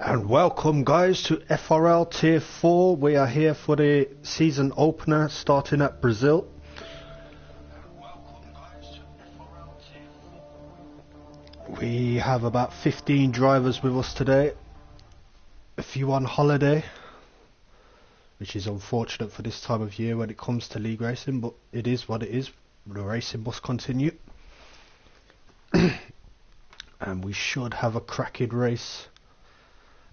And welcome guys to FRL Tier 4. We are here for the season opener starting at Brazil. We have about 15 drivers with us today. A few on holiday, which is unfortunate for this time of year when it comes to league racing, but it is what it is. The racing must continue. And we should have a cracking race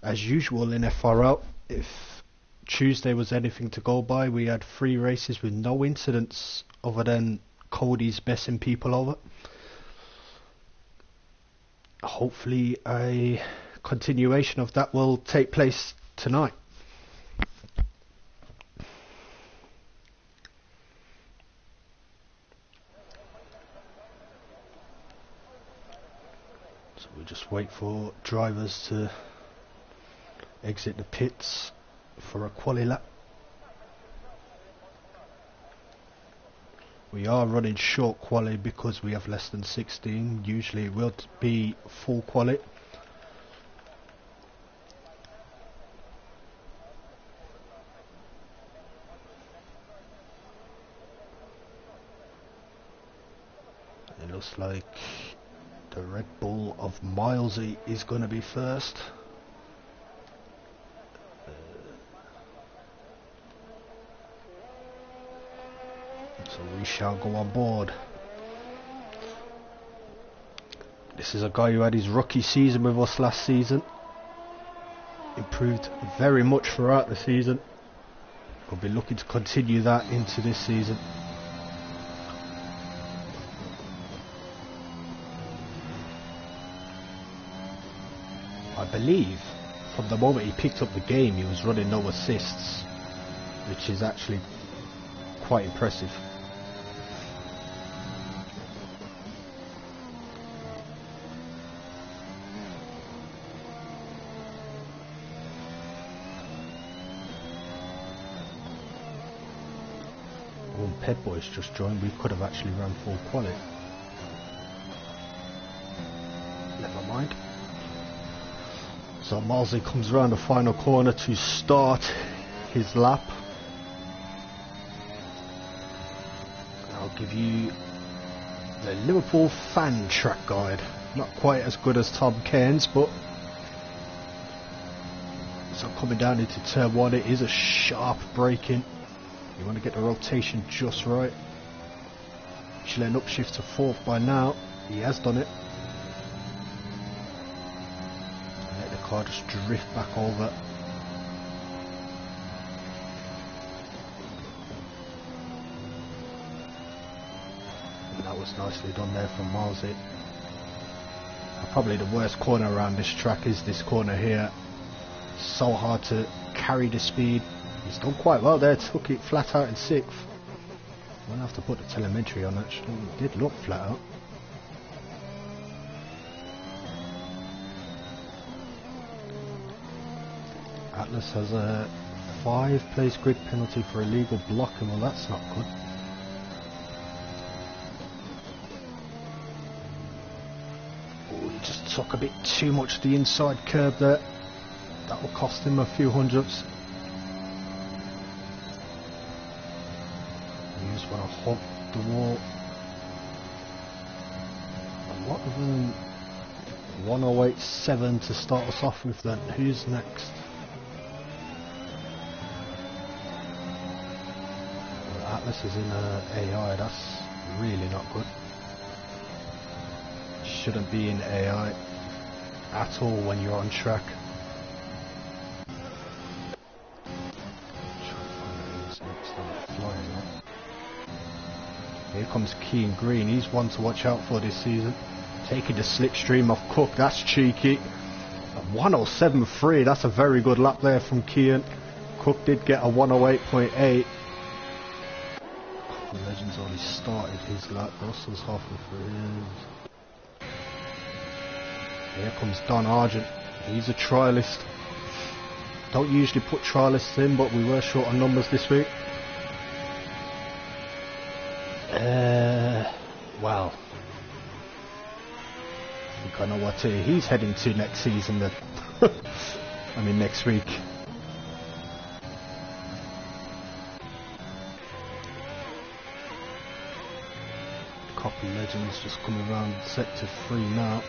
as usual in FRL. If Tuesday was anything to go by, we had 3 races with no incidents other than Cody's messing people over. Hopefully a continuation of that will take place tonight. So we just wait for drivers to exit the pits for a quali lap. We are running short quali because we have less than 16. Usually it will be full quali. It looks like the Red Bull of Milesy is going to be first. So we shall go on board. This is a guy who had his rookie season with us last season. Improved very much throughout the season. We'll be looking to continue that into this season. I believe from the moment he picked up the game he was running no assists, which is actually quite impressive. Pet Boys just joined. We could have actually run full quali. Never mind. So Milesy comes around the final corner to start his lap. I'll give you the Liverpool fan track guide. Not quite as good as Tom Cairns, but so coming down into turn 1, it is a sharp braking. You want to get the rotation just right. Should end up shift to 4th by now. He has done it. Let the car just drift back over. And that was nicely done there from Milesy. Probably the worst corner around this track is this corner here. So hard to carry the speed. He's done quite well there, took it flat out in 6th. We'll have to put the telemetry on actually. It did look flat out. Atlas has a 5-place grid penalty for illegal blocking. Well, that's not good. Oh, he just took a bit too much the inside curb there. That will cost him a few hundredths. Want to hog the wall. And what of them 108.7 to start us off with then? Who's next? Well, Atlas is in AI, that's really not good. Shouldn't be in AI at all when you're on track. Here comes Keane Green, he's one to watch out for this season. Taking the slipstream off Cook, that's cheeky. 107.3, that's a very good lap there from Keane. Cook did get a 108.8. Legends only started his lap, Russell's halfway through his. Here comes Don Argent, he's a trialist. Don't usually put trialists in, but we were short on numbers this week. Well, I think I know what he's heading to next season then. I mean next week. Couple Legends just coming around sector 3 now.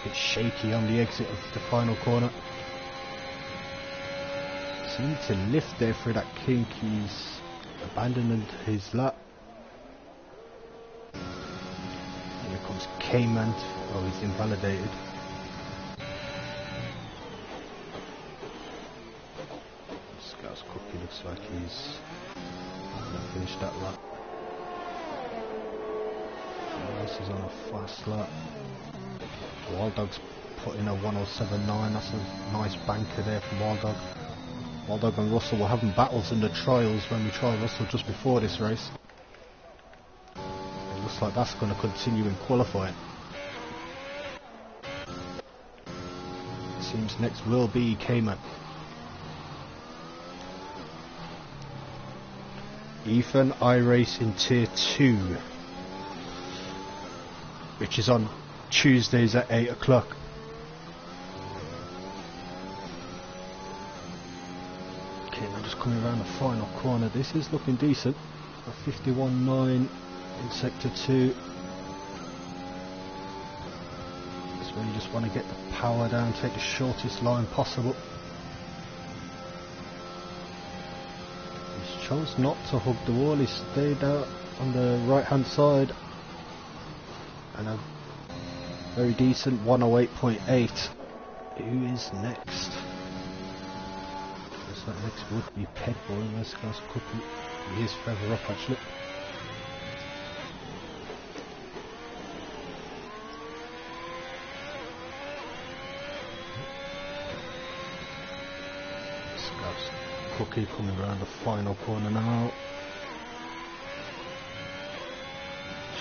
Bit shaky on the exit of the final corner. Seemed to lift there through that kink. He's abandoned his lap. Here comes Cayman. Oh, he's invalidated. Scouse Cookie looks like he's gonna finish that lap. This is on a fast lap. Wild Dog's put in a 107.9. That's a nice banker there from Wild Dog. Wild Dog and Russell were having battles in the trials when we tried Russell just before this race. It looks like that's going to continue in qualifying. Seems next will be Cayman. Ethan, iRace in Tier 2, which is on Tuesdays at 8 o'clock. Okay, we're just coming around the final corner. This is looking decent. A 51.9 in sector 2. That's where you just want to get the power down, take the shortest line possible. He's chose not to hug the wall. He stayed out on the right hand side, and a very decent 108.8. Who is next? Looks like next would be Pedboy unless Scouse Cookie. He is further up actually. Scouse Cookie coming around the final corner now.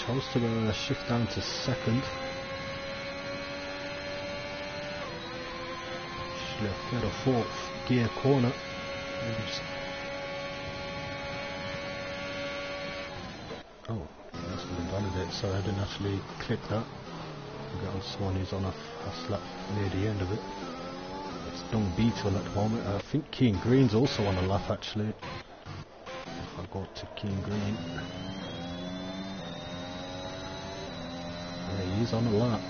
Chose to shift down to second. Third or fourth gear corner. Oh, that's been validated. Sorry, I didn't actually click that. I got on someone who's on a fast lap near the end of it. It's Dung Beetle at the moment. I think Keen Green's also on a lap actually. If I go to Keen Green, yeah, he's on a lap.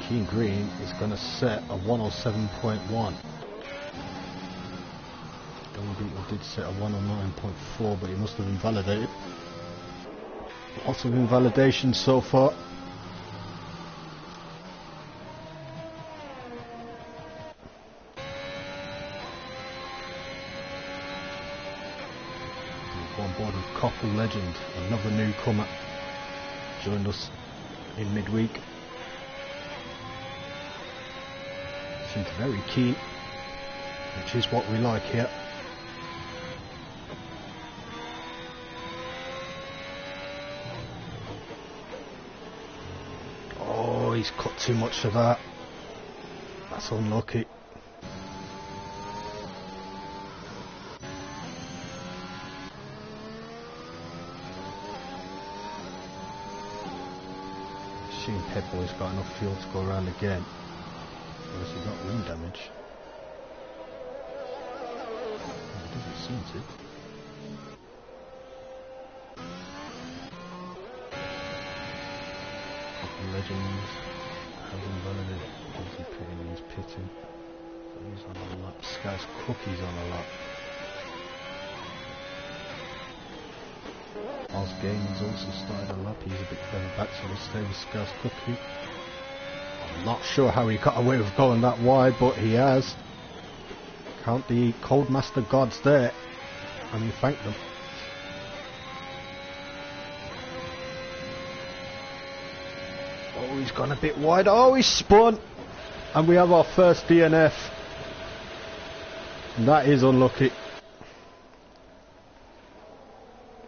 Keen Green is going to set a 107.1. Dung Beetle did set a 109.4, but he must have invalidated. Lots of invalidation so far. We've gone on board with Couple Legend, another newcomer, joined us in midweek. Seems very keen, which is what we like here. Oh, he's cut too much for that. That's unlucky. Sheen Pedboy's got enough fuel to go around again. Has he got wind damage? It doesn't seem to. Couple Legends hasn't validated. He's pitting, he's pitting. So he's on a lap. Scouse Cookie's on a lap. Miles Gaines also started a lap. He's a bit further back, so we'll stay with Scouse Cookie. I'm not sure how he got away with going that wide, but he has. Count the Codemaster gods there. I mean, thank them. Oh, he's gone a bit wide. Oh, he's spun. And we have our first DNF. And that is unlucky.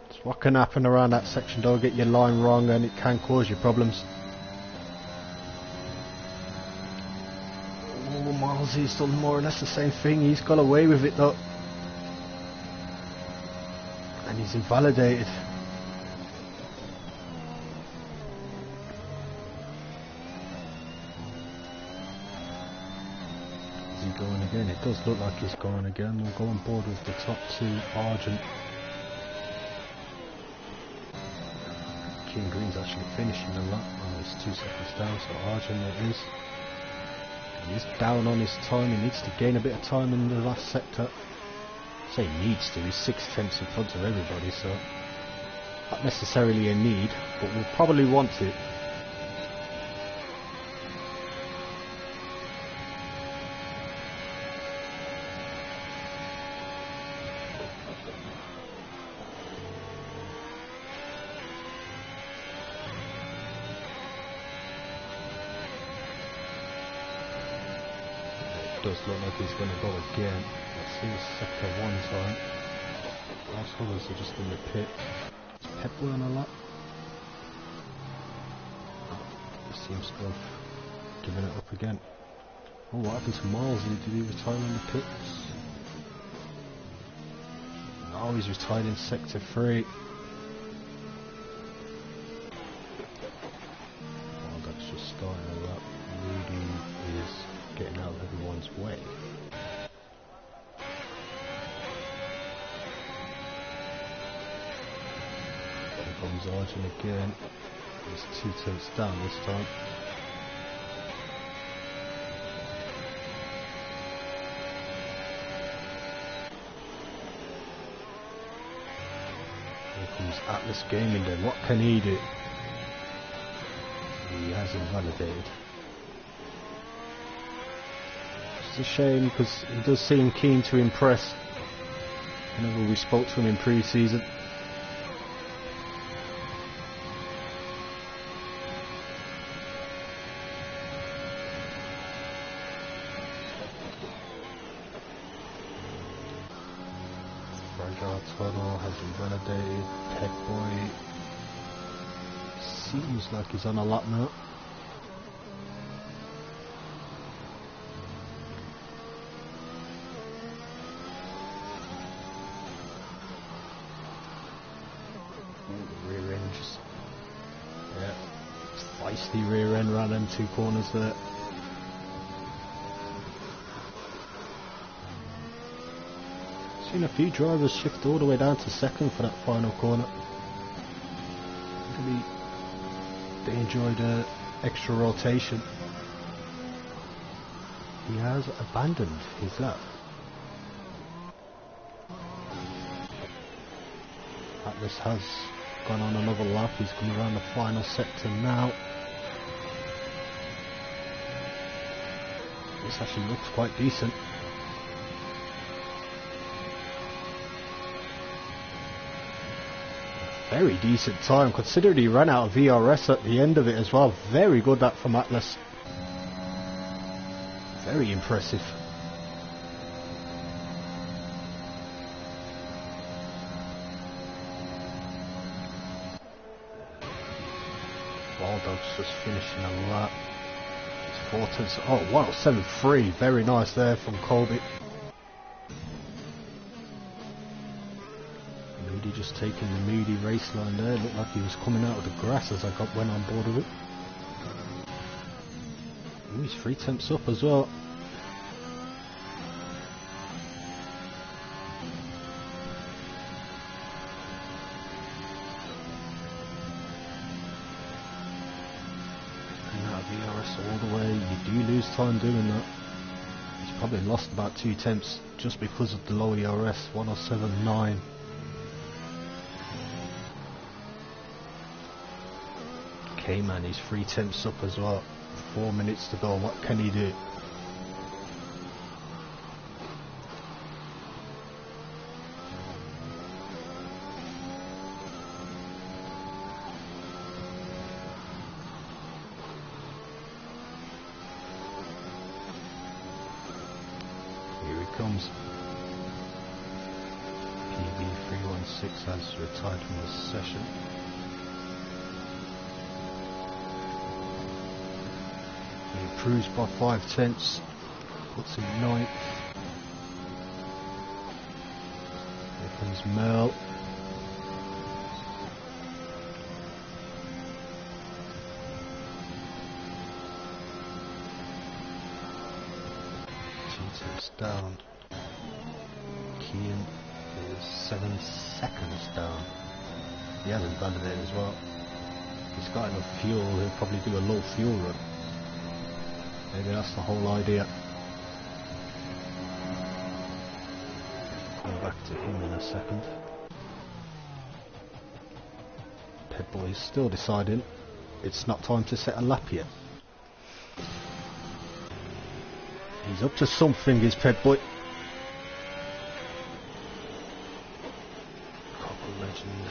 It's what can happen around that section. Don't get your line wrong and it can cause you problems. Miles's done more or less the same thing. He's got away with it though. And he's invalidated. Is he going again? It does look like he's going again. We'll go on board with the top two, Argent. King Green's actually finishing a lap. Oh, he's 2 seconds down, so Argent it is. He's down on his time. He needs to gain a bit of time in the last sector. I say needs to. He's 6 tenths in front of everybody, so not necessarily a need, but we'll probably want it. Does look like he's going to go again. Let's see his sector 1 time. Last others are just in the pit. Is Pepper on a lap? He seems to have given it up again. Oh, what happened to Miles? Did he retire in the pits? No, he's retired in sector 3. Oh, that's just starting a lap. Moody is getting out of everyone's way. Here comes Arjun again. He's 2 tenths down this time. Here comes Atlas Gaming then. What can he do? He has invalidated. It's a shame because he does seem keen to impress whenever we spoke to him in pre-season. Fragile Tunnel has invalidated. Pet Boy seems like he's on a lap now. Feisty rear end around them 2 corners there. Seen a few drivers shift all the way down to second for that final corner. Maybe they enjoyed an extra rotation. He has abandoned his lap. Atlas has gone on another lap. He's coming around the final sector now. This actually looks quite decent. Very decent time, considering he ran out of VRS at the end of it as well. Very good that from Atlas. Very impressive. Baldog's just finishing a lap. It's 4 tenths. Oh wow, 7.3. Very nice there from Colby. Moody just taking the Moody race line there. Looked like he was coming out of the grass as I went on board with it. Ooh, he's 3 tenths up as well. VRS all the way, you do lose time doing that. He's probably lost about 2 tenths just because of the low ERS, 107.9. K-Man, he's 3 tenths up as well. 4 minutes to go, what can he do? Comes PB316 has retired from the session. He improves by 5 tenths, puts him 9th. Here comes Merle. tenths down. Kean is 7 seconds down. He hasn't validated as well. He's got enough fuel, he'll probably do a low fuel run. Maybe that's the whole idea. Come back to him in a second. Pitbull is still deciding it's not time to set a lap yet. He's up to something, is Pitbull. Couple Legend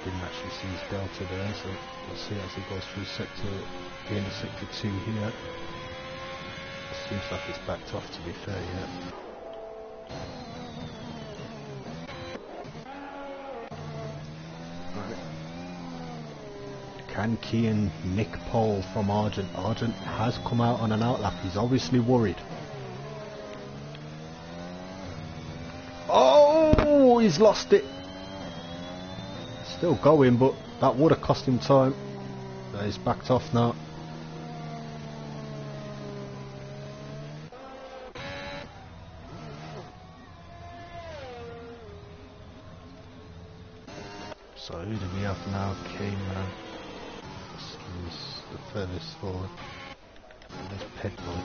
didn't actually see his delta there, so we'll see as he goes through the end of sector 2 here. Seems like it's backed off, to be fair, yeah. Can Kean nick pole from Argent? Argent has come out on an outlap. He's obviously worried. Oh, he's lost it. Still going, but that would have cost him time. He's backed off now. So who do we have now? K-Man. He's the furthest forward. And there's Pitbull.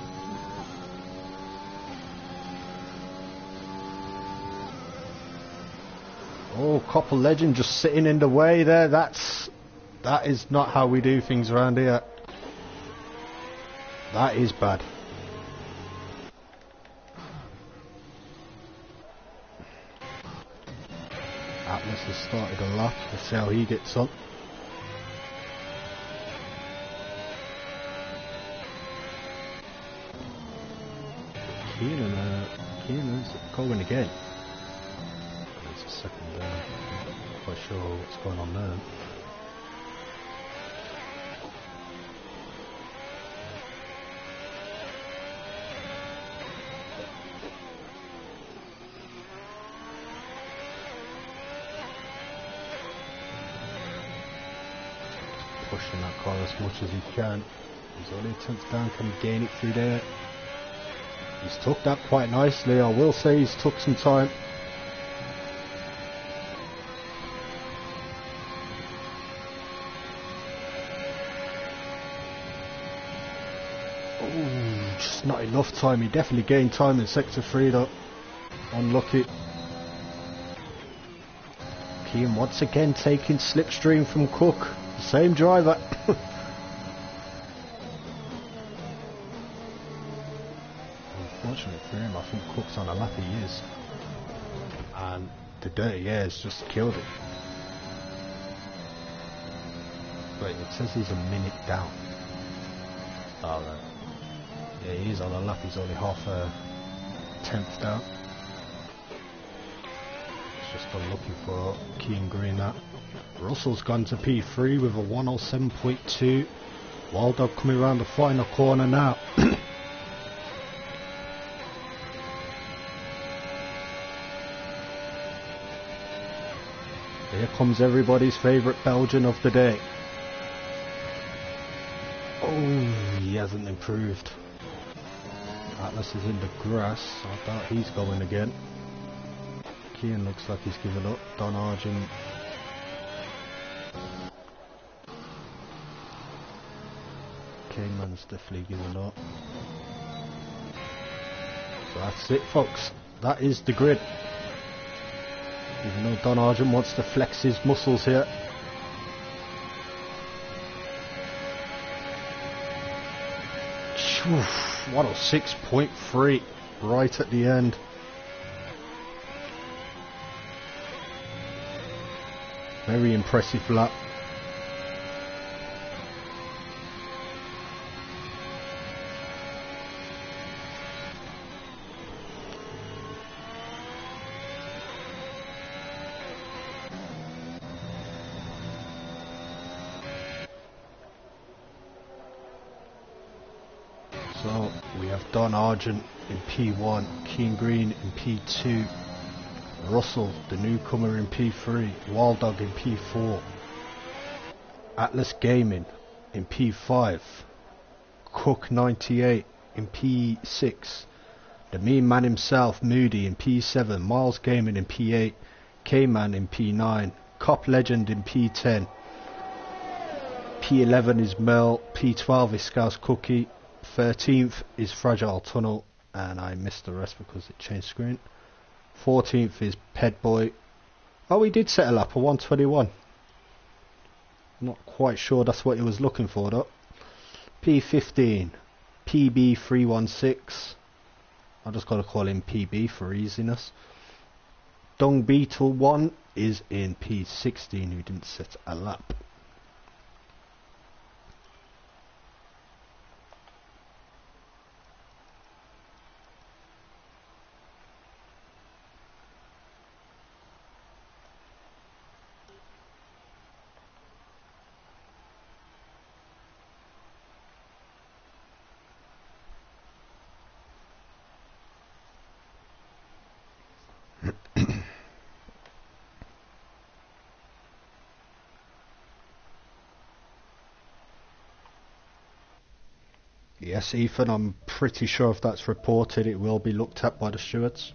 Oh, Copper Legend just sitting in the way there. That is not how we do things around here. That is bad. Atlas has started a lap. Let's see how he gets on. Keenan's going again. It's a second down. Not quite sure what's going on there. Pushing that car as much as he can. He's only a tenth down. Can he gain it through there? He's took that quite nicely. I will say he's took some time. Oh, just not enough time. He definitely gained time in sector 3 though. Unlucky. Kean once again taking slipstream from Cook. The same driver. Unfortunately for him, I think Cook's on a lap he is. And the dirty air's just killed it. Wait, it says he's a minute down. Alright. Yeah, he is on a lap, he's only half a tenth down. It's just unlucky for Kean Green that. Russell's gone to P3 with a 107.2. Wild Dog coming around the final corner now. Here comes everybody's favourite Belgian of the day. Oh, he hasn't improved. Atlas is in the grass. I doubt he's going again. Kean looks like he's given up. Don Argent. K-Man's definitely given up. So that's it, folks. That is the grid. Even though Don Argent wants to flex his muscles here. What a 6.3 right at the end. Very impressive lap. So we have Don Argent in P1, Kean Green in P2, Russell, the newcomer, in P3, Wild Dog in P4, Atlas Gaming in P5, Cook 98 in P6, The Mean Man himself, Moody in P7, Miles Gaming in P8, K-Man in P9, Cop Legend in P10, P11 is Merle, P12 is Scouse Cookie, 13th is Fragile Tunnel, and I missed the rest because it changed screen. 14th is Ped Boy. Oh, we did settle up a 121. Not quite sure that's what he was looking for though. P15, PB316. I just gotta call him PB for easiness. Dung Beetle 1 is in P16, who didn't set a lap. Yes, Ethan, I'm pretty sure if that's reported, it will be looked at by the stewards.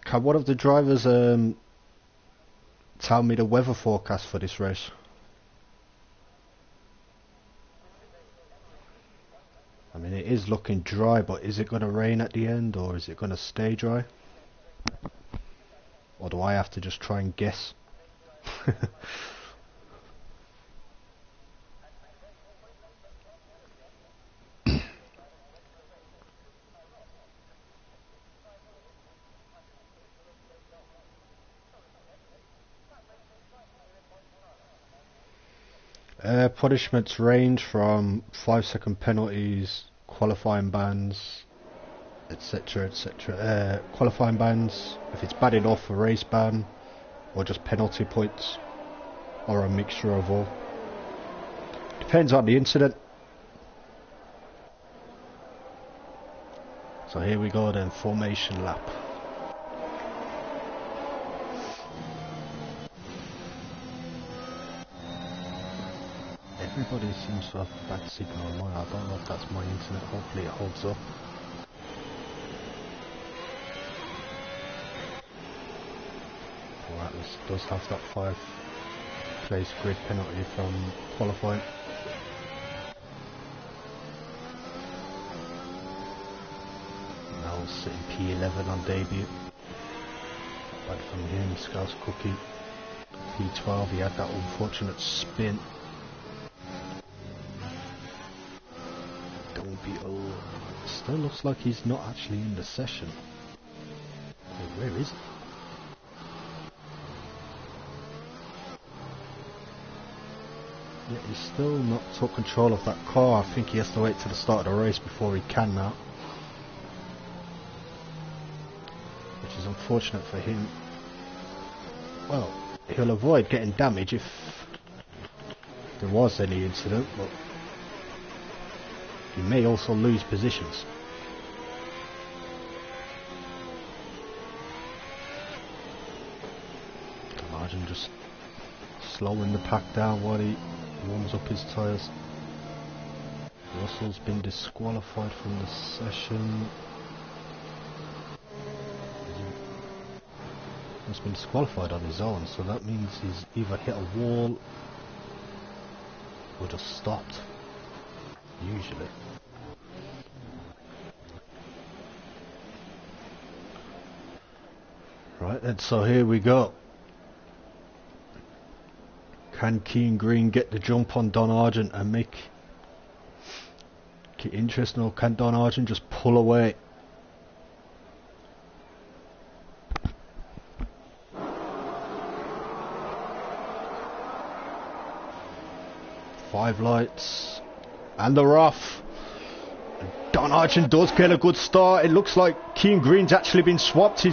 Can one of the drivers tell me the weather forecast for this race? I mean, it is looking dry, but is it going to rain at the end, or is it going to stay dry? Or do I have to just try and guess? Punishments range from 5-second penalties, qualifying bans, etc, etc. Qualifying bans, if it's bad enough, a race ban, or just penalty points, or a mixture of all. Depends on the incident. So here we go then, formation lap. Everybody seems to have a bad signal on mine. I don't know if that's my internet. Hopefully it holds up. Or Atlas does have that 5-place grid penalty from qualifying. Now sitting P11 on debut. Bad from him, Scouse Cookie. P12, he had that unfortunate spin. Beetle still looks like he's not actually in the session. Wait, where is he? Yeah, he's still not took control of that car. I think he has to wait till the start of the race before he can now, which is unfortunate for him. Well, he'll avoid getting damage if there was any incident, but he may also lose positions. Imagine just slowing the pack down while he warms up his tyres. Russell's been disqualified from the session. He's been disqualified on his own, so that means he's either hit a wall or just stopped. Usually. Right then, so here we go. Can Keane Green get the jump on Don Argent and make it interesting, or can Don Argent just pull away? Five lights. And they're off. Don Argent does get a good start. It looks like Keane Green's actually been swapped.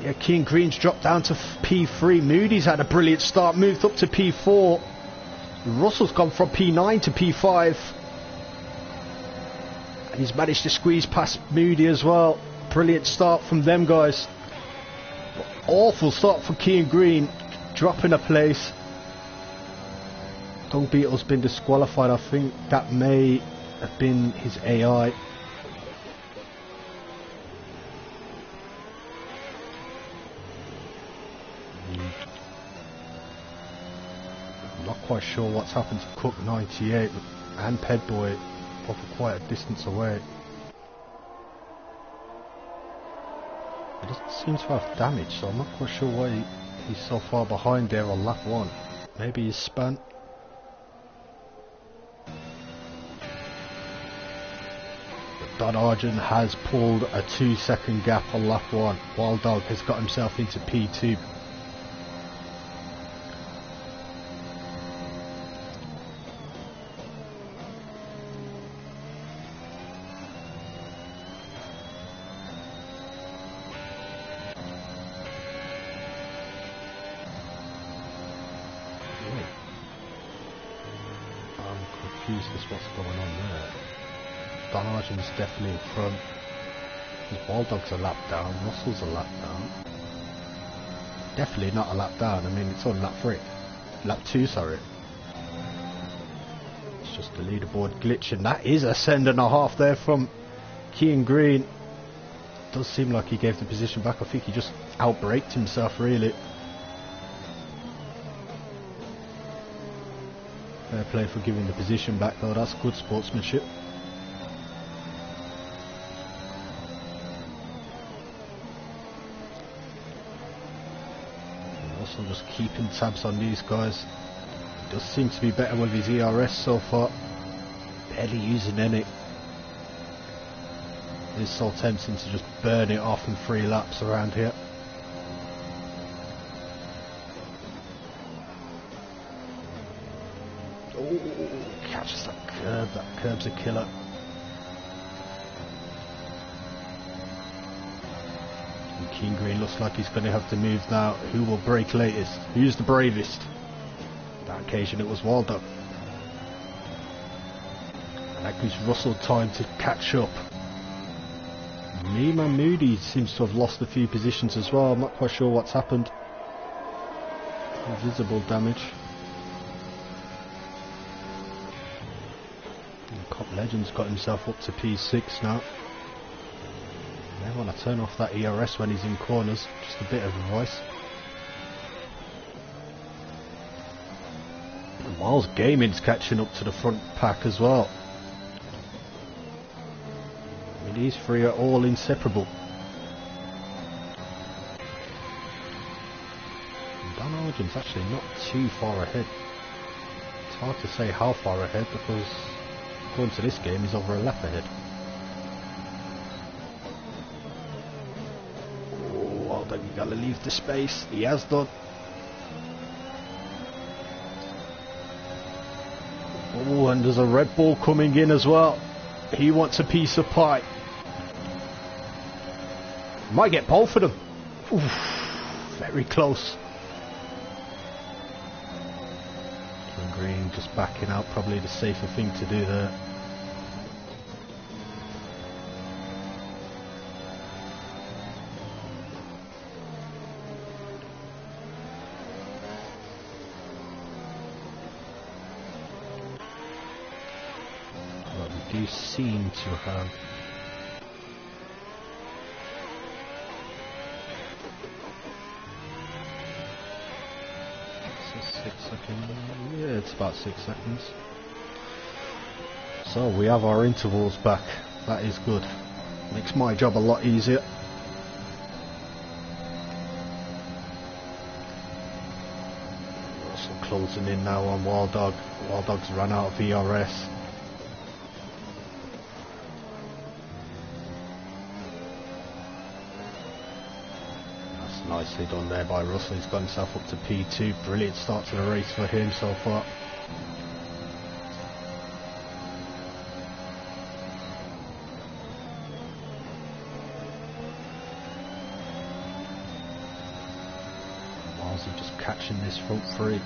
Yeah, Keane Green's dropped down to P3. Moody's had a brilliant start, moved up to P4. Russell's gone from P9 to P5. And he's managed to squeeze past Moody as well. Brilliant start from them guys. Awful start for Keane Green, dropping a place. Dung Beetle's been disqualified. I think that may have been his AI. I'm not quite sure what's happened to Cook 98 and Pedboy, both are quite a distance away. He doesn't seem to have damage, so I'm not quite sure why he's so far behind there on lap 1. Maybe he's spun. Don Argent has pulled a 2-second gap on lap 1. Wild Dog has got himself into P2. I'm confused as to what's going on there. Don Argent's definitely in front. Wild Dog's a lap down. Russell's a lap down. Definitely not a lap down. I mean, it's on lap 3. Lap 2, sorry. It's just the leaderboard glitch, and that is a send and a half there from Keane Green. Does seem like he gave the position back. I think he just outbraked himself, really. Fair play for giving the position back, though. That's good sportsmanship. Also just keeping tabs on these guys. He does seem to be better with his ERS so far. Barely using any. It's so tempting to just burn it off in 3 laps around here. Oh, catches that curb. That curb's a killer. And Keane Green looks like he's going to have to move now. Who will brake latest? Who's the bravest? On that occasion it was Wild Dog. And that gives Russell time to catch up. Neiman Moody seems to have lost a few positions as well. I'm not quite sure what's happened. Invisible damage. And Cop Legend's got himself up to P6 now. Never want to turn off that ERS when he's in corners. Just a bit of advice. And Miles Gaming's catching up to the front pack as well. These 3 are all inseparable. And Don Argent's actually not too far ahead. It's hard to say how far ahead because according to this game he's over a lap ahead. Oh, well done, you gotta leave the space. He has done. Oh, and there's a Red Bull coming in as well. He wants a piece of pie. Might get both of them. Oof, very close. And Green just backing out, probably the safer thing to do there. But we do seem to have yeah, it's about 6 seconds. So we have our intervals back. That is good. Makes my job a lot easier. Russell closing in now on Wild Dog. Wild Dog's run out of VRS. Nicely done there by Russell. He's got himself up to P2. Brilliant start to the race for him so far. catching this front three.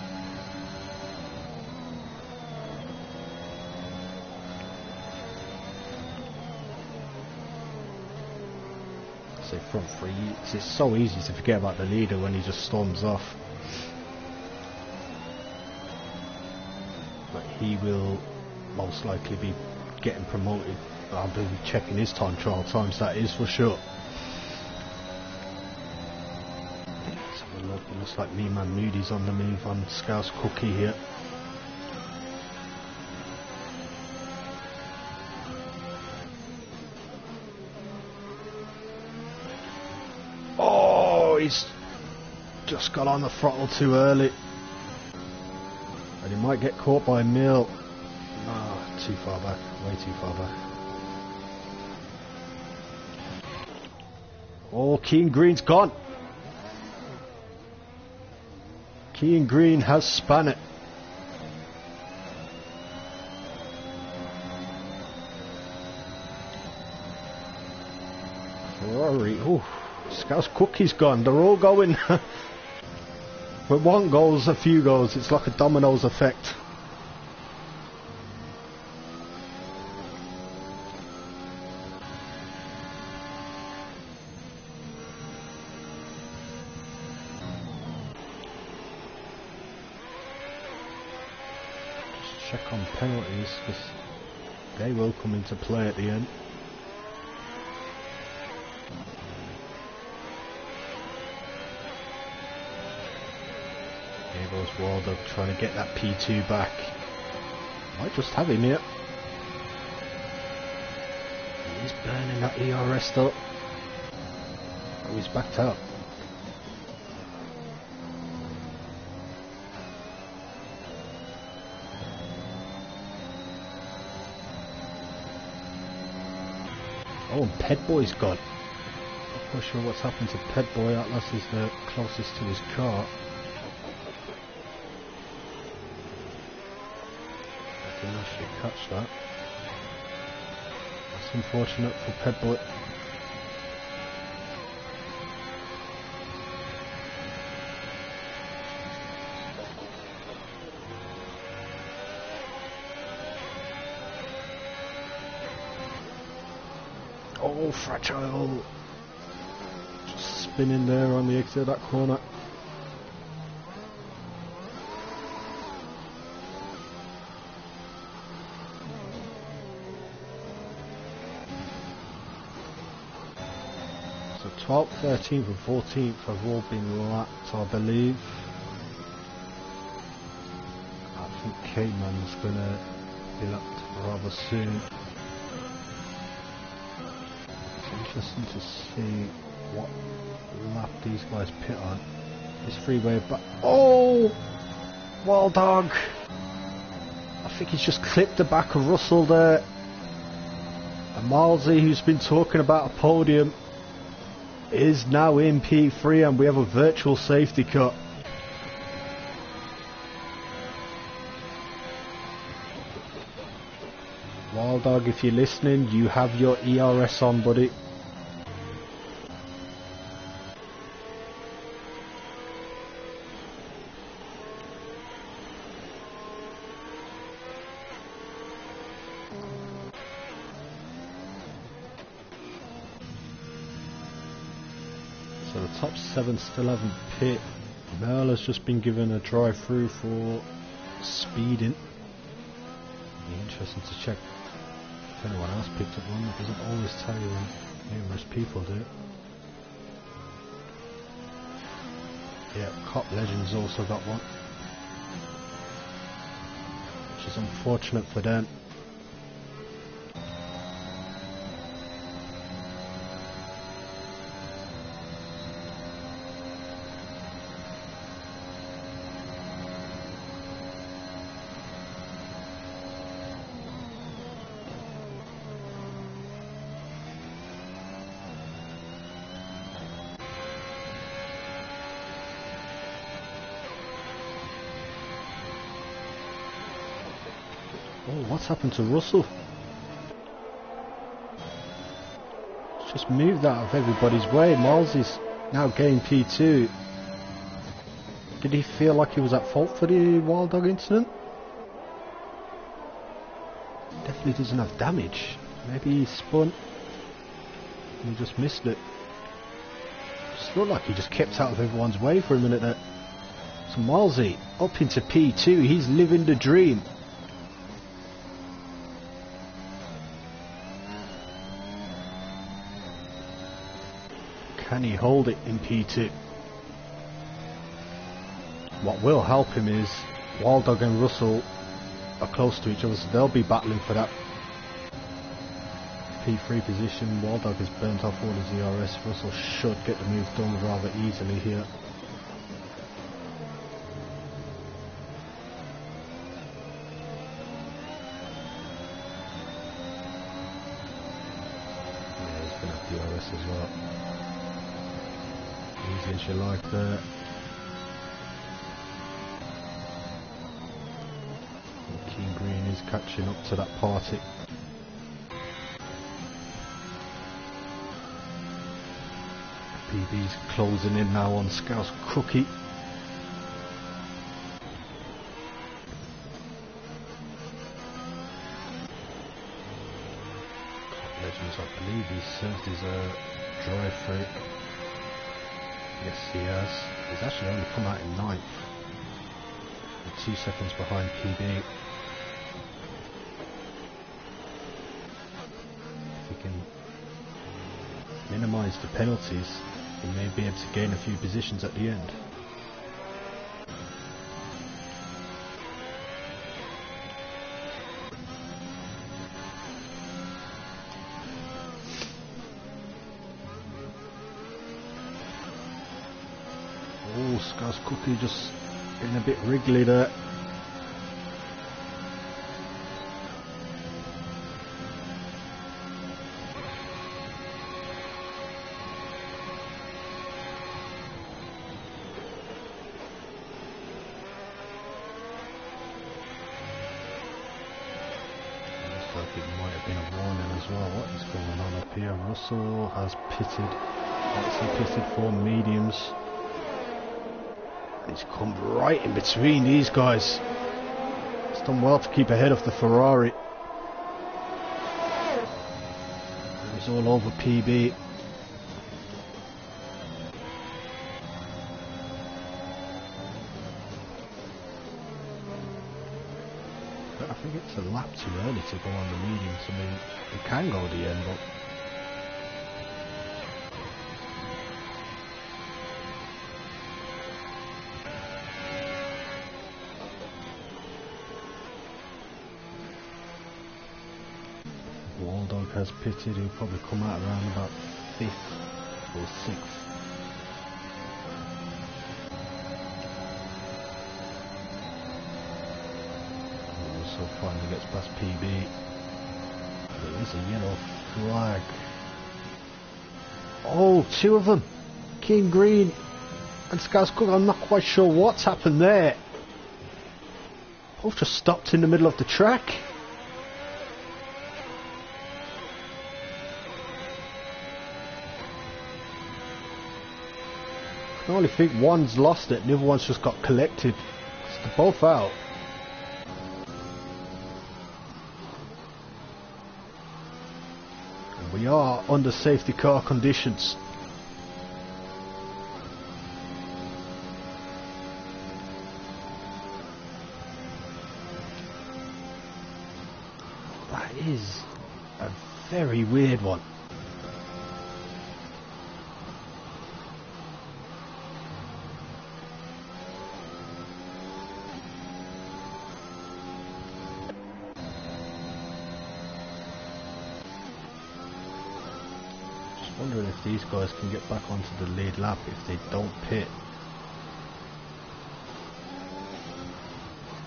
Say front three, it's so easy to forget about the leader when he just storms off. But he will most likely be getting promoted. I'll be checking his time trial times, that is for sure. Let's have a look. It looks like me man Moody's on the move on Scouse Cookie here. Oh, he's just got on the throttle too early. And he might get caught by Mill. Ah, too far back, way too far back. Oh, Keane Green's gone. Keane Green has spun it. Ferrari, oh, Scouse Cookie's gone. They're all going. When one goes, a few goes. It's like a dominoes effect. Just check on penalties, because they will come into play at the end. Here goes Waldo trying to get that P2 back. Might just have him here. He's burning that ERS though. Oh, he's backed up. Oh, and Pedboy's gone. Not quite sure what's happened to Pedboy. Atlas is the closest to his car. I didn't actually catch that. That's unfortunate for Pedboy. Oh, fragile. Just spinning there on the exit of that corner. So 12th, 13th and 14th have all been lapped, I believe. I think Cayman's gonna be lapped rather soon. Interesting to see what lap these guys pit on. This freeway back. Oh! Wild Dog! I think he's just clipped the back of Russell there. And Milesy, who's been talking about a podium, is now in P3 and we have a virtual safety car. Wild Dog, if you're listening, you have your ERS on, buddy. So the top 7 still haven't pit. Merle has just been given a drive through for speeding. Be interesting to check if anyone else picked up one. It doesn't always tell you when numerous people do it. Yeah, Cop Legends also got one, which is unfortunate for them. Oh, what's happened to Russell? Just moved out of everybody's way. Miles is now getting P2. Did he feel like he was at fault for the wild dog incident? Definitely doesn't have damage. Maybe he spun and he just missed it. Just looked like he just kept out of everyone's way for a minute there. So Milesy up into P2, he's living the dream. Can he hold it in P2? What will help him is Wild Dog and Russell are close to each other, so they'll be battling for that P3 position. Wild Dog has burnt off all his ERS. Russell should get the move done rather easily here. Yeah, he's going to have DRS as well. Easy as you like there. Keen Green is catching up to that party. PB's closing in now on Scouse Cookie. Legends, I believe he served his drive through. Yes, he has. He's actually only come out in 9th. 2 seconds behind PB. If he can minimise the penalties, he may be able to gain a few positions at the end. Oh, Scouse Cookie just getting a bit wriggly there. Looks like it might have been a warning as well. What is going on up here? Russell has pitted. He pitted for mediums. He's come right in between these guys. He's done well to keep ahead of the Ferrari. He's all over PB. But I think it's a lap too early to go on the mediums. I mean, it can go to the end, but Waldog has pitted. He'll probably come out around about 5th or 6th. Also finally gets past PB. There is a yellow flag. Oh, 2 of them. Keen Green and Scouse Cook. I'm not quite sure what's happened there. Both just stopped in the middle of the track. I can only think one's lost it and the other one's just got collected. So they're both out. And we are under safety car conditions. That is a very weird one. Wondering if these guys can get back onto the lead lap if they don't pit.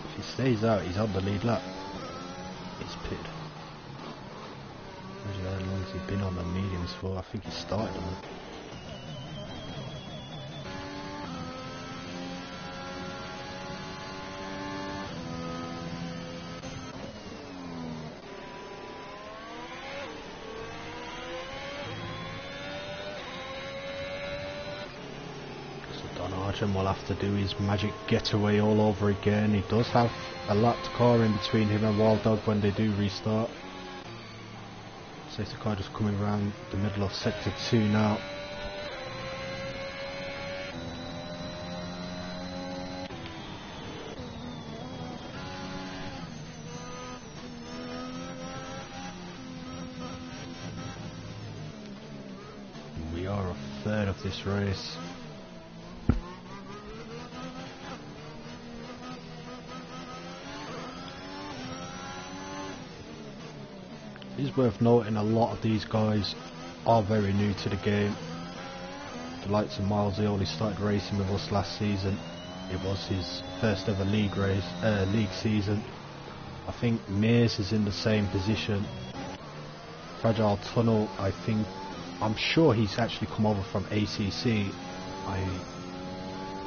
If he stays out, he's on the lead lap. He's pitted. I don't know how long has he been on the mediums for? I think he started on it. Sargent will have to do his magic getaway all over again. He does have a lapped car in between him and Wild Dog when they do restart. Safety car just coming around the middle of sector 2 now. We are a third of this race. It is worth noting a lot of these guys are very new to the game. The likes of Miles, he only started racing with us last season. It was his first ever league season. I think Mears is in the same position. Fragile Tunnel, I'm sure he's actually come over from ACC. I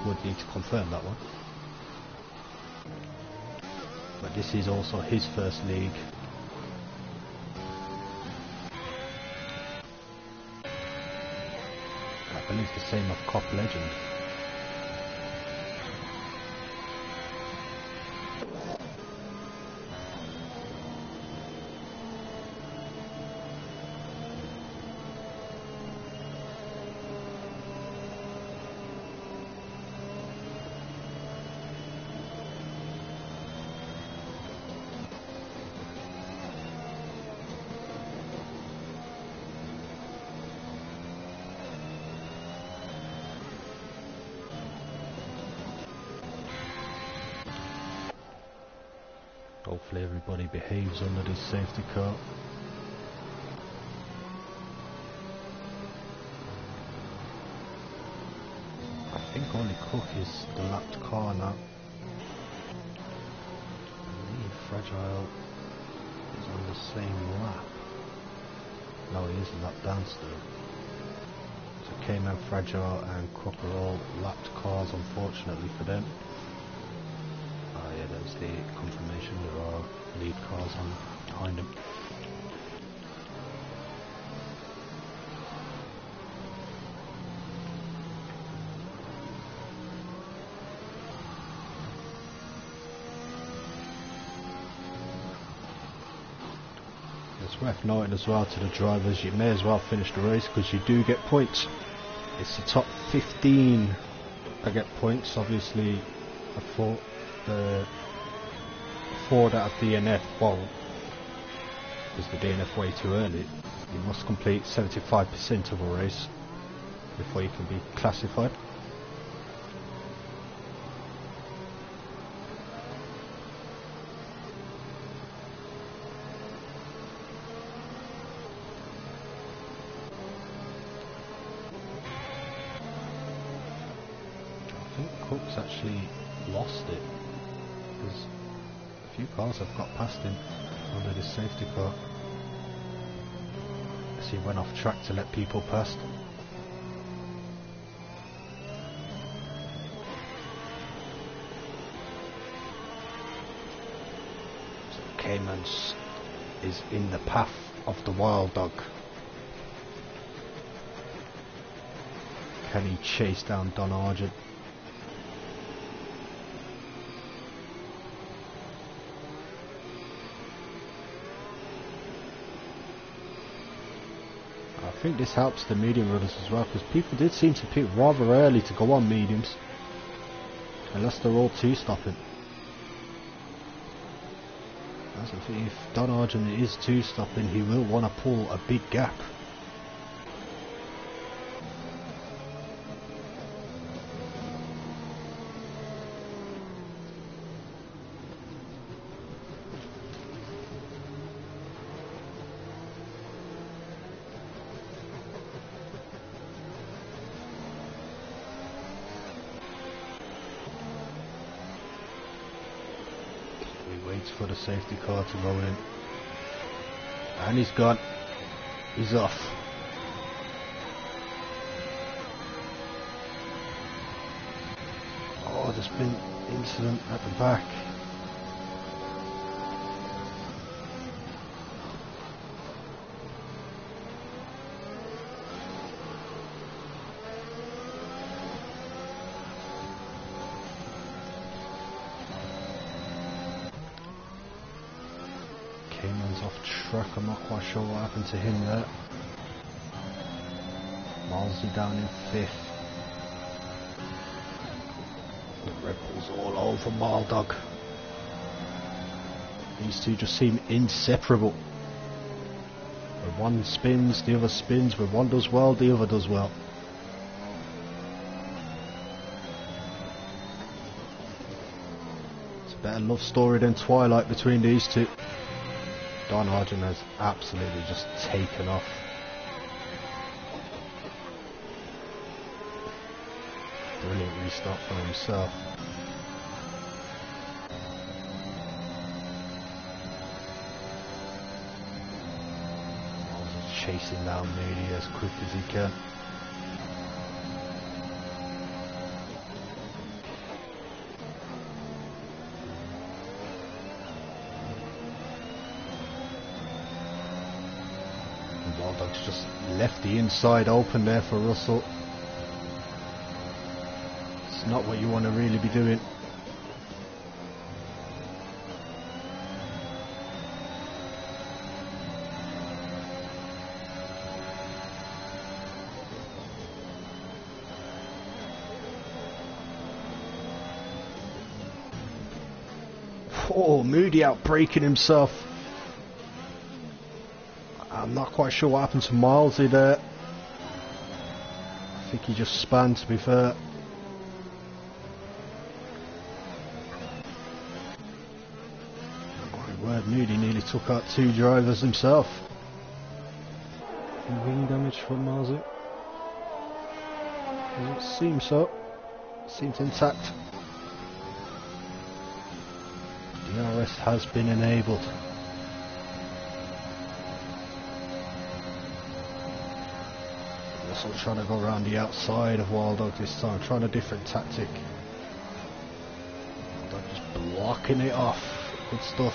would need to confirm that one. But this is also his first league. I believe the same of Cop Legend. Hopefully everybody behaves under this safety car. I think only Cook is the lapped car now. I believe Fragile is on the same lap. No, he is lapped down still. So Cayman, Fragile and Cook are all lapped cars, unfortunately for them. Yeah, there's the confirmation there are lead cars on behind him. It's worth noting as well to the drivers, you may as well finish the race because you do get points. It's the top 15 that get points. Obviously the Ford out of DNF, well, because the DNF way too early, you must complete 75% of a race before you can be classified. I think Cook's actually lost it. There's a few cars have got past him under this safety car. As he went off track to let people past. So Cayman is in the path of the Wild Dog. Can he chase down Don Argent? I think this helps the medium runners as well, because people did seem to pick rather early to go on mediums, unless they're all two-stopping. As I think if Don Argent is two-stopping, he will want to pull a big gap. Waits for the safety car to go in, and he's gone. He's off. Oh, there's been incident at the back. He's off track, I'm not quite sure what happened to him there. Malsey down in 5th. The Red Bull's all over Maldog. These two just seem inseparable. When one spins, the other spins. When one does well, the other does well. It's a better love story than Twilight between these two. Don Hodgson has absolutely just taken off. Brilliant restart for himself. Chasing down Moody as quick as he can. Maldog's just left the inside open there for Russell. It's not what you want to really be doing. Oh, Moody out breaking himself. I'm not quite sure what happened to Milesy there. I think he just span, to be fair. My word, Moody nearly took out 2 drivers himself. Any wing damage from Milesy? Doesn't seem so. Seems intact. DRS has been enabled. Russell trying to go around the outside of Wildog this time, trying a different tactic. Wildog just blocking it off. Good stuff.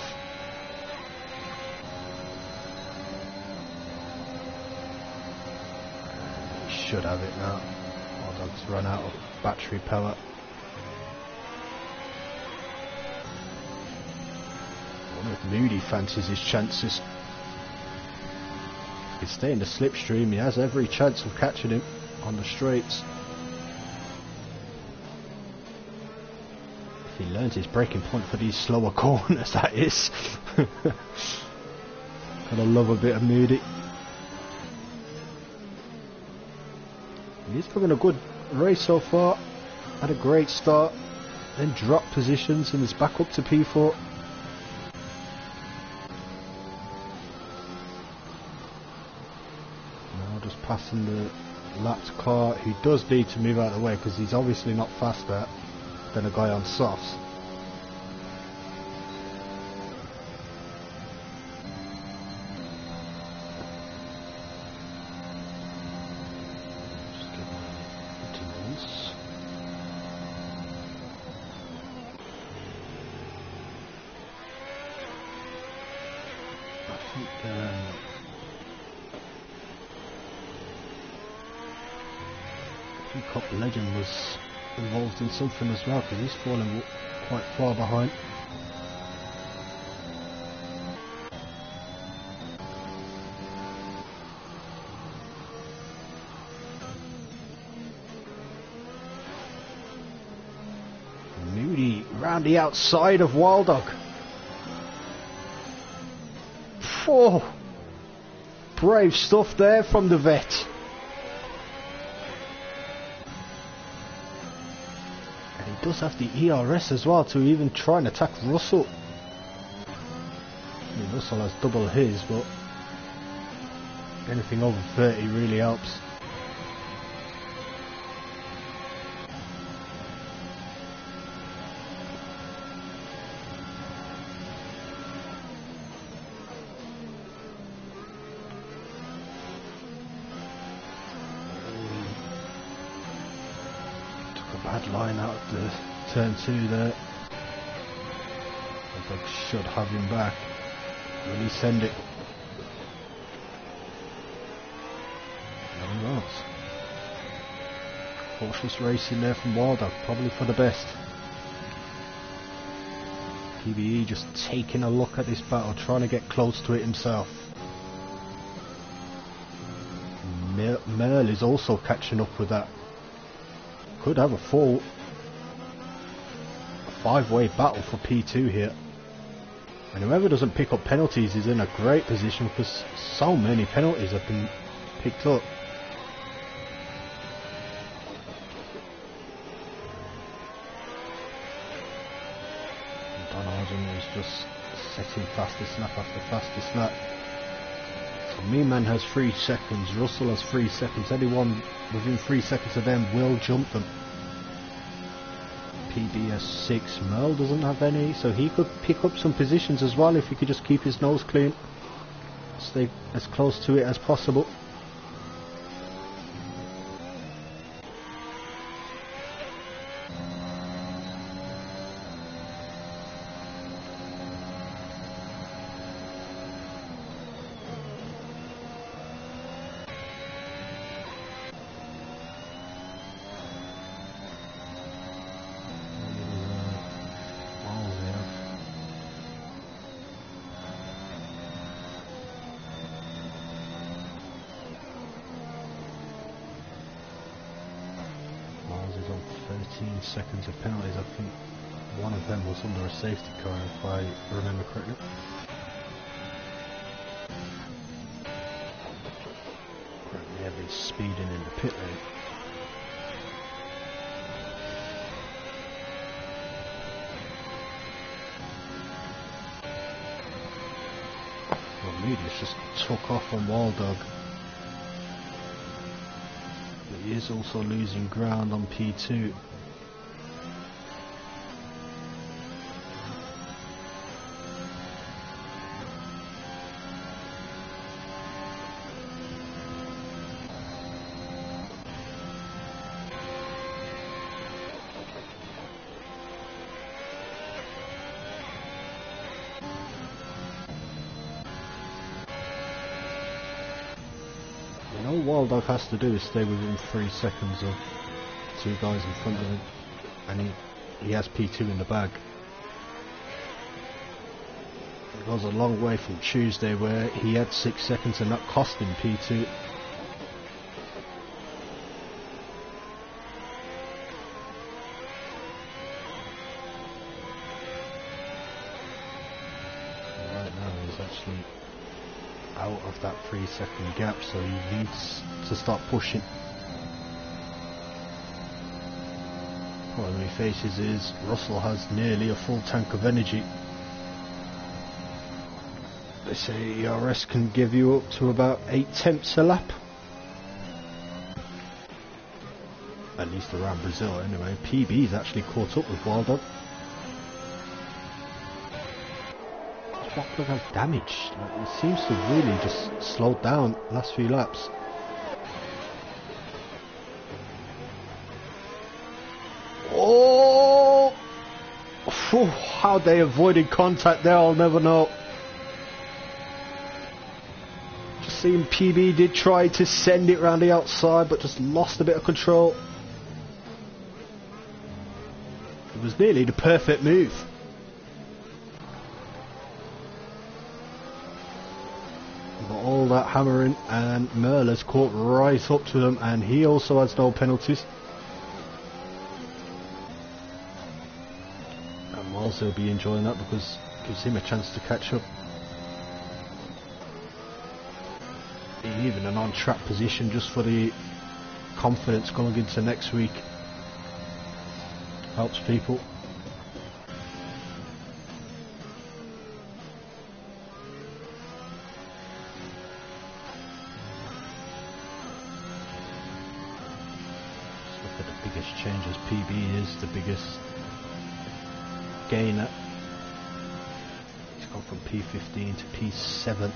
He should have it now. Wildog's run out of battery power. If Moody fancies his chances, if he can stay in the slipstream, he has every chance of catching him on the straights. If he learns his braking point for these slower corners, that is. Gotta love a bit of Moody. He's having a good race so far. Had a great start, then dropped positions and is back up to P4. Passing the lapped car, who does need to move out of the way because he's obviously not faster than a guy on softs. Just get my continuance. I think Cup Legend was involved in something as well because he's fallen quite far behind. Moody round the outside of Wildog. Oh, brave stuff there from the vet. Does have the ERS as well to even try and attack Russell. I mean, Russell has double his, but anything over 30 really helps. Bad line out of the turn 2 there. I think should have him back. Will he send it? No, he won't. Cautious racing there from Wildog, probably for the best. PBE just taking a look at this battle, trying to get close to it himself. Merle is also catching up with that. Could have a five-way battle for P2 here. And whoever doesn't pick up penalties is in a great position because so many penalties have been picked up. Donaldson is just setting fastest lap after fastest lap. So Meeman has 3 seconds, Russell has 3 seconds, anyone within 3 seconds of them will jump them. PB has 6, Merle doesn't have any, so he could pick up some positions as well if he could just keep his nose clean. Stay as close to it as possible. Seconds of penalties. I think one of them was under a safety car if I remember correctly. Currently every speeding in the pit lane. Well, Medius just took off on Waldog. But he is also losing ground on P2. All Waldog has to do is stay within 3 seconds of 2 guys in front of him, and he has P2 in the bag. It goes a long way from Tuesday where he had 6 seconds and that cost him P2. Right now he's actually out of that 3 second gap, so he needs to start pushing. Problem he faces is Russell has nearly a full tank of energy. They say ERS can give you up to about 8 tenths a lap. At least around Brazil anyway. PB's actually caught up with Waldog. Waldog has damage. It seems to really just slowed down last few laps. Oh! Whew, how they avoided contact there, I'll never know. Just seeing PB did try to send it round the outside, but just lost a bit of control. It was nearly the perfect move. All that hammering, and Merle has caught right up to them, and he also has no penalties. And Miles will be enjoying that because it gives him a chance to catch up. Even an on-track position just for the confidence going into next week helps people. Changes. PB is the biggest gainer. He's gone from P15 to P7.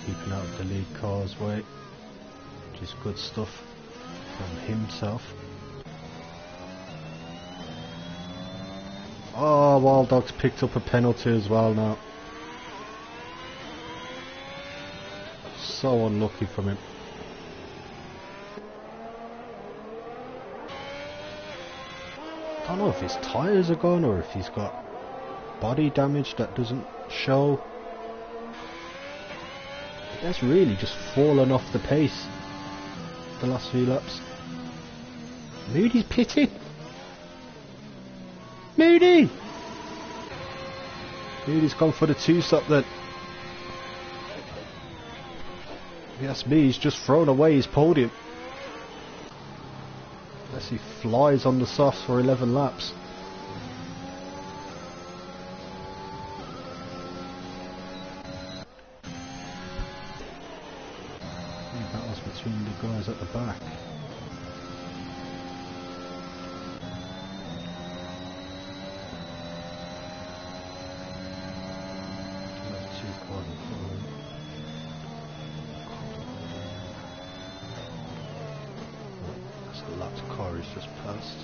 Keeping out of the lead car's way, which is good stuff from himself. Oh, Waldog's picked up a penalty as well now. so unlucky from him. I don't know if his tyres are gone or if he's got body damage that doesn't show. He has really just fallen off the pace the last few laps. Moody's pitted. Moody! Moody's gone for the 2-stop then. If you ask me, he's just thrown away his podium. Unless he flies on the softs for 11 laps. Battles between the guys at the back. Car is just passed.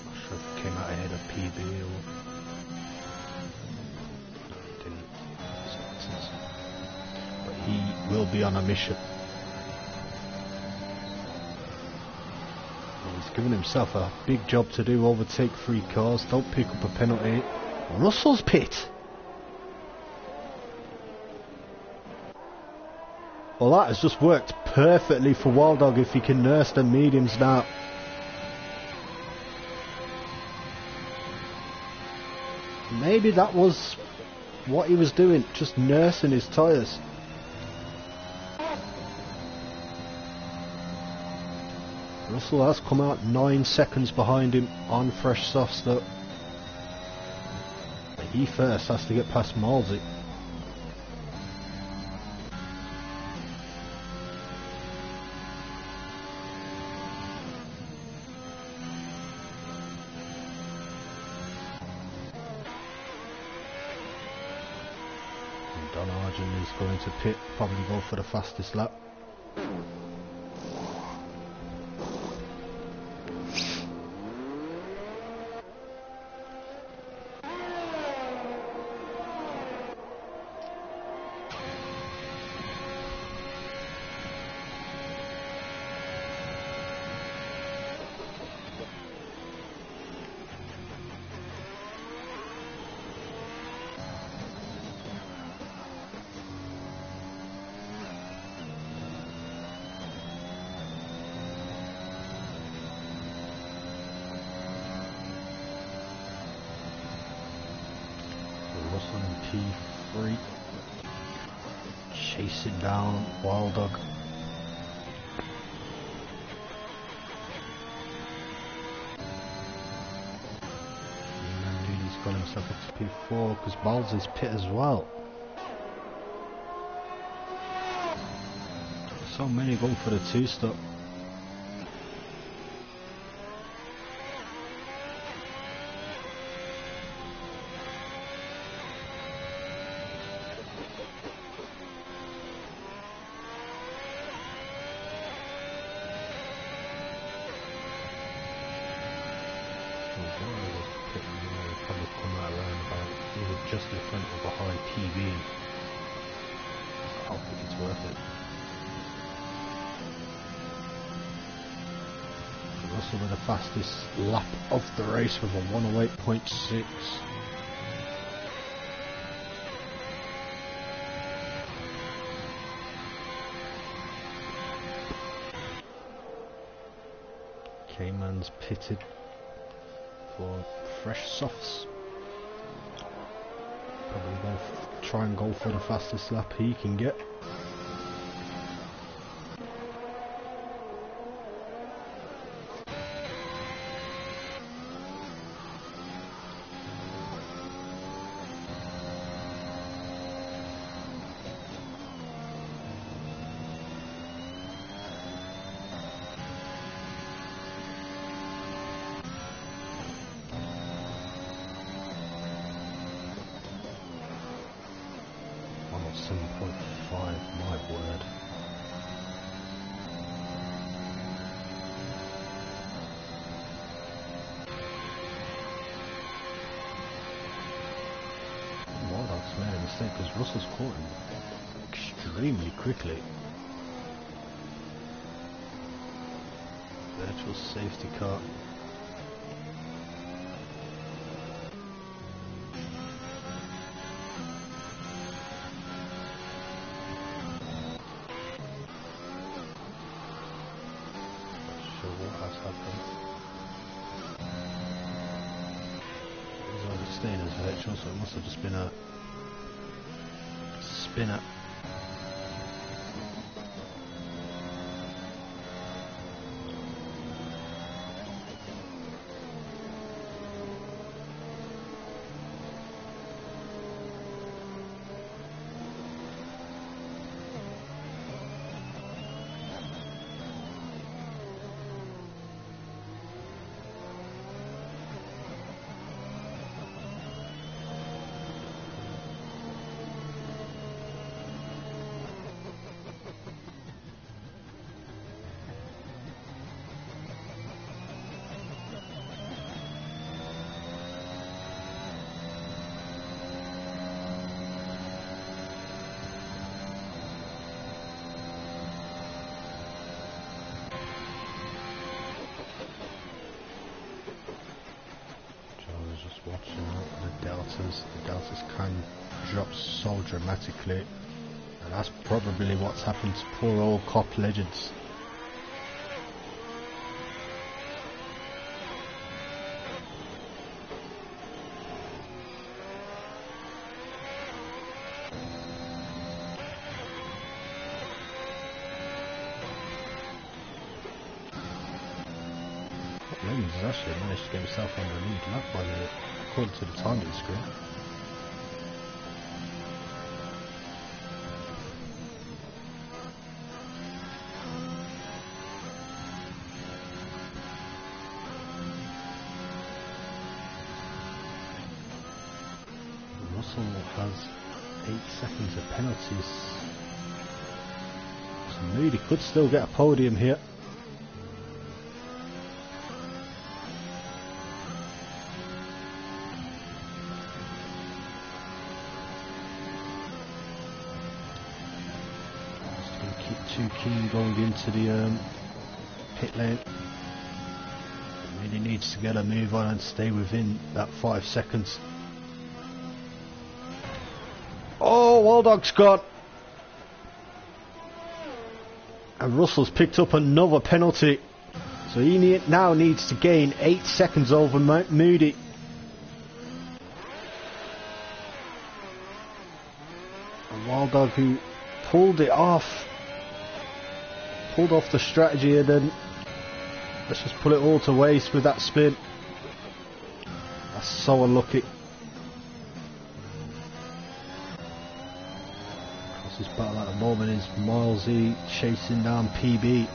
Not sure if it came out ahead of PB or no, it didn't. But he will be on a mission. Given himself a big job to do, overtake 3 cars, don't pick up a penalty. Russell's pit! Well, that has just worked perfectly for Wild Dog if he can nurse the mediums now. Maybe that was what he was doing, just nursing his tyres. Russell has come out 9 seconds behind him on fresh softs though. He first has to get past Malsey. And Don Argent is going to pit, probably go for the fastest lap. Russell in P3, chasing down Wild Dog. And he's got himself up to P4 because Balsey's pit as well. So many going for the 2-stop. Probably come out around about just in front of a high PB. I don't think it's worth it. Russell with the fastest lap of the race with a 108.6. Cayman's pitted for fresh softs. Probably going to try and go for the fastest lap he can get. Russell's caught him extremely quickly. Virtual safety car. Not sure what has happened. It was already staying as virtual, so it must have just been a spinner. Watching the deltas can drop so dramatically, and that's probably what's happened to poor old Cop Legends. Legends has actually managed to get himself on the lead lap by the, according to the timing screen. Russell has 8 seconds of penalties. So Moody could still get a podium here. Too keen going into the pit lane. Really needs to get a move on and stay within that 5 seconds. Oh, Waldog's gone. And Russell's picked up another penalty. So he now needs to gain 8 seconds over Moody. And Waldog, who pulled it off. Pulled off the strategy, and then let's just put it all to waste with that spin. That's so unlucky. Closest battle at the moment is Milesy chasing down PB.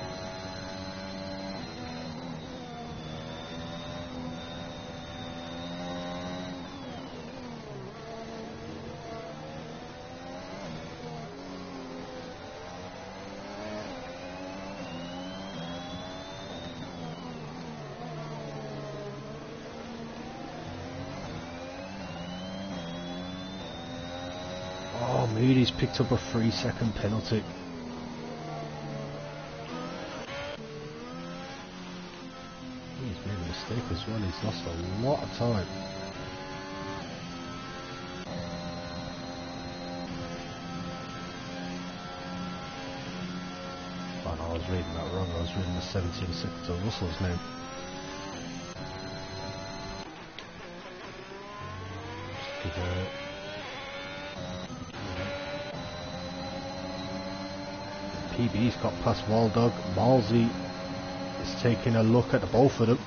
Oh, Moody's picked up a 3-second penalty. He's made a mistake as well, he's lost a lot of time. Oh no, I was reading that wrong, I was reading the 17 seconds of Russell's name. Just give a PB's got past Waldog. Malsey is taking a look at the both of them.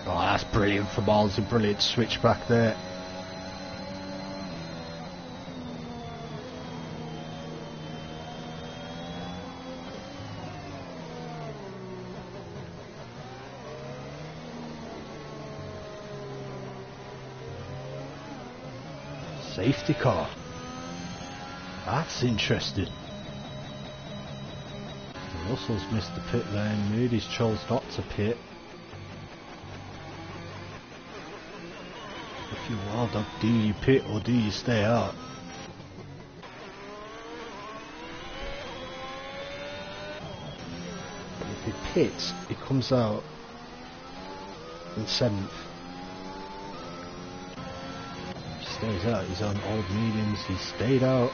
Oh, that's brilliant for Malsey. Brilliant switch back there. Safety car. That's interesting. Russell's missed the pit lane. Moody's chose not to pit. If you wild up, do you pit or do you stay out? If he pits, he comes out in 7th. He stays out, he's on old mediums, he stayed out.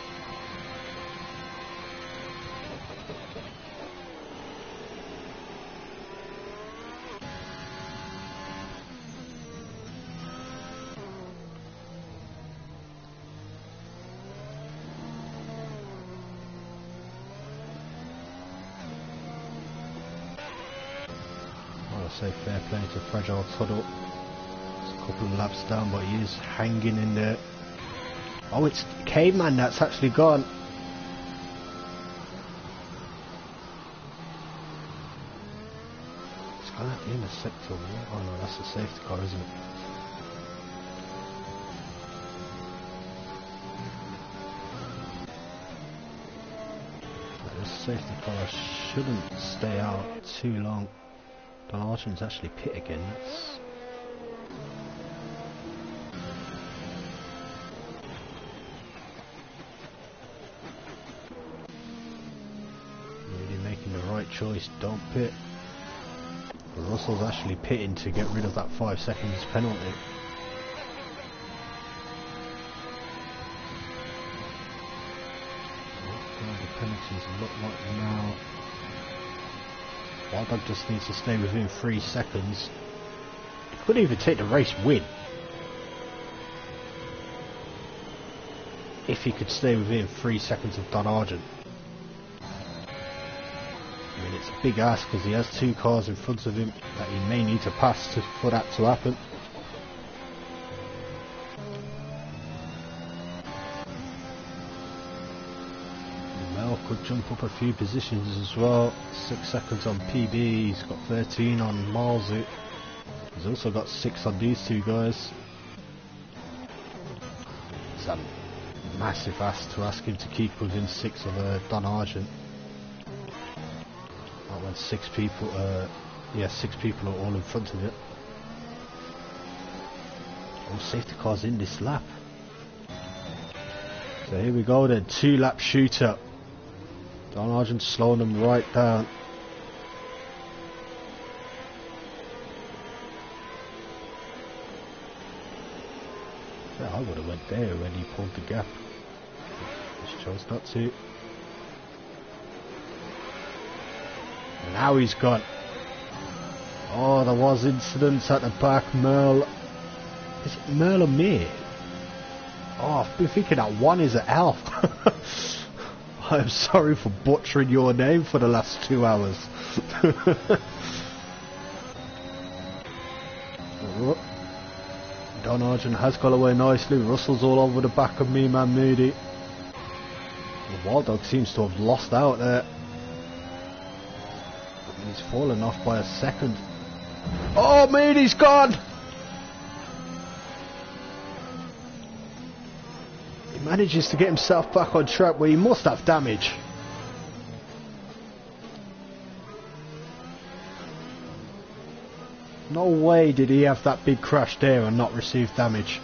I say fair play to Fragile Tuttle. It's a couple of laps down, but he is hanging in there. Oh, it's Caveman that's actually gone. It's gone at the inner sector. Oh no, that's a safety car, isn't it? This safety car shouldn't stay out too long. Don Argen's actually pit again. That's really making the right choice. Don't pit. Russell's actually pitting to get rid of that 5 seconds penalty. What do the penalties look like now? Wild Dog just needs to stay within 3 seconds. He could even take the race win. If he could stay within 3 seconds of Don Argent. I mean, it's a big ask because he has 2 cars in front of him that he may need to pass for that to happen. Could jump up a few positions as well. 6 seconds on PB, he's got 13 on Malzy. He's also got 6 on these 2 guys. It's a massive ask to ask him to keep within 6 of Don Argent. Not when 6 people, 6 people are all in front of it. All safety cars in this lap. So here we go then, 2-lap shooter. Don Argent slowing them right down. Yeah, I would have went there when he pulled the gap. Just chose not to. Now he's gone. Oh, there was incidents at the back. Merle. Is it Merle or me? Oh, I've been thinking that one is an L. I'm sorry for butchering your name for the last 2 hours. Don Argent has got away nicely. Russell's all over the back of me, man Moody. The Wild Dog seems to have lost out there. He's fallen off by a second. Oh, Moody's gone! Manages to get himself back on track where he must have damage. No way did he have that big crash there and not receive damage.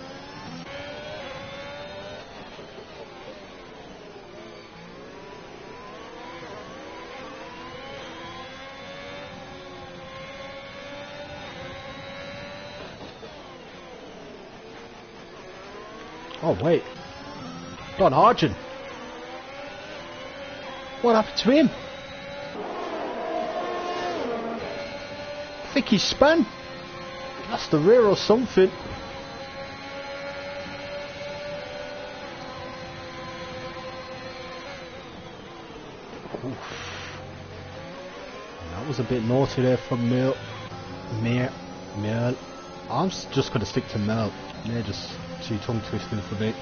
Oh wait. Don Argent. What happened to him? I think he spun. He lost the rear or something. Oof. That was a bit naughty there from Merle. I'm just going to stick to Merle. They're just too tongue twisting for me.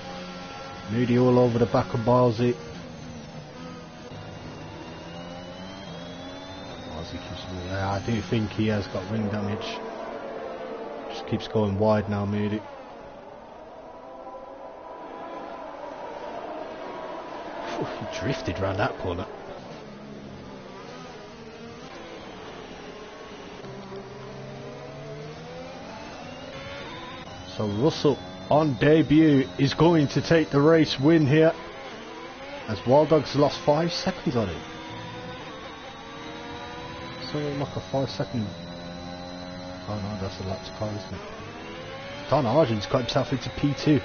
Moody all over the back of Balsy. I do think he has got ring damage. Just keeps going wide now, Moody. He drifted round that corner. So Russell on debut is going to take the race win here, as Wild Dog's lost 5 seconds on him. Something like a 5-second. Oh no, that's a lap to car, isn't it? Don Argent's got himself into P2.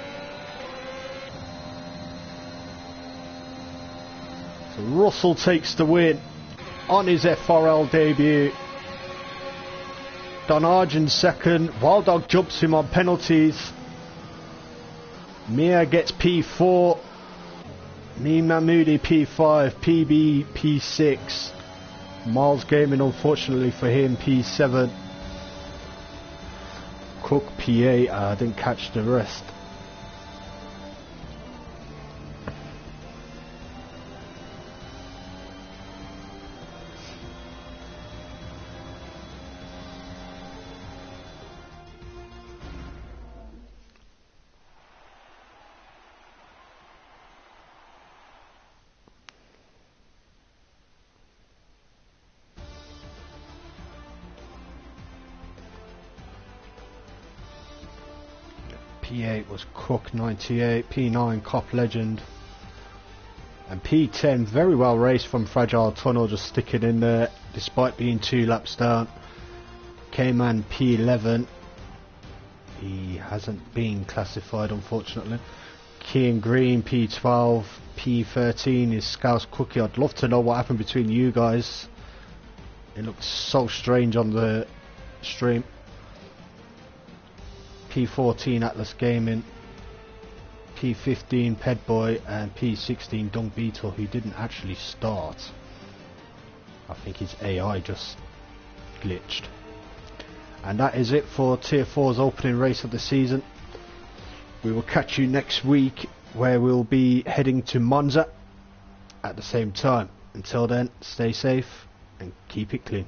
So Russell takes the win on his FRL debut. Don Argent second. Wild Dog jumps him on penalties. Mia gets P4. Me Mahmoudi P5. PB P6. Miles Gaming, unfortunately for him, P7. Cook P8. I didn't catch the rest. P8 was Cook 98, P9 Cop Legend, and P10 very well raced from Fragile Tunnel, just sticking in there despite being 2 laps down. K-Man P11, he hasn't been classified unfortunately. Kean Green P12, P13 is Scouse Cookie. I'd love to know what happened between you guys, it looked so strange on the stream. P14 Atlas Gaming, P15 Pedboy, and P16 Dunk Beetle, who didn't actually start. I think his AI just glitched. And that is it for Tier 4's opening race of the season. We will catch you next week, where we'll be heading to Monza at the same time. Until then, stay safe and keep it clean.